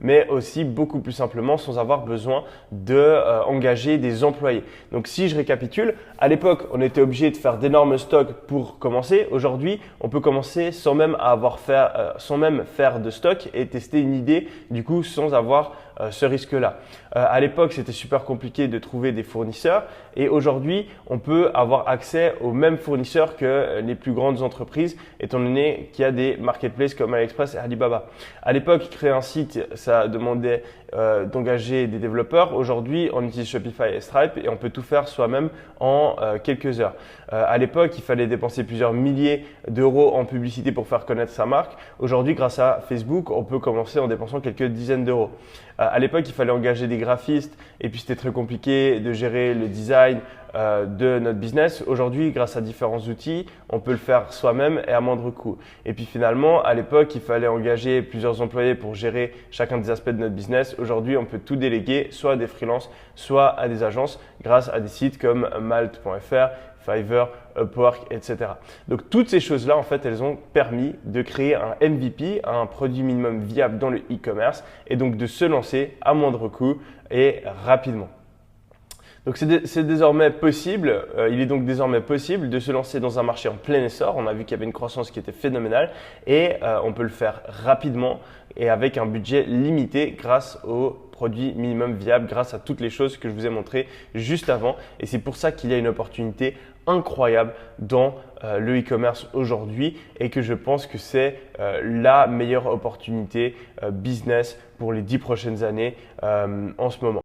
mais aussi beaucoup plus simplement sans avoir besoin d'engager des employés. Donc si je récapitule, à l'époque, on était obligé de faire d'énormes stocks pour commencer. Aujourd'hui, on peut commencer sans même faire de stock et tester une idée du coup sans avoir ce risque-là. À l'époque, c'était super compliqué de trouver des fournisseurs et aujourd'hui, on peut avoir accès aux mêmes fournisseurs que les plus grandes entreprises étant donné qu'il y a des marketplaces comme AliExpress et Alibaba. À l'époque, créer un site, ça demandait d'engager des développeurs. Aujourd'hui, on utilise Shopify et Stripe et on peut tout faire soi-même en quelques heures. À l'époque, il fallait dépenser plusieurs milliers d'euros en publicité pour faire connaître sa marque. Aujourd'hui, grâce à Facebook, on peut commencer en dépensant quelques dizaines d'euros. À l'époque, il fallait engager des graphistes et puis c'était très compliqué de gérer le design de notre business. Aujourd'hui, grâce à différents outils, on peut le faire soi-même et à moindre coût. Et puis finalement, à l'époque, il fallait engager plusieurs employés pour gérer chacun des aspects de notre business. Aujourd'hui, on peut tout déléguer, soit à des freelances, soit à des agences, grâce à des sites comme Malt.fr, Fiverr, Upwork, etc. Donc toutes ces choses-là, en fait, elles ont permis de créer un MVP, un produit minimum viable dans le e-commerce, et donc de se lancer à moindre coût et rapidement. Donc c'est désormais possible, il est donc désormais possible de se lancer dans un marché en plein essor. On a vu qu'il y avait une croissance qui était phénoménale et on peut le faire rapidement et avec un budget limité grâce aux produits minimum viables, grâce à toutes les choses que je vous ai montrées juste avant. Et c'est pour ça qu'il y a une opportunité incroyable dans le e-commerce aujourd'hui et que je pense que c'est la meilleure opportunité business pour les 10 prochaines années en ce moment.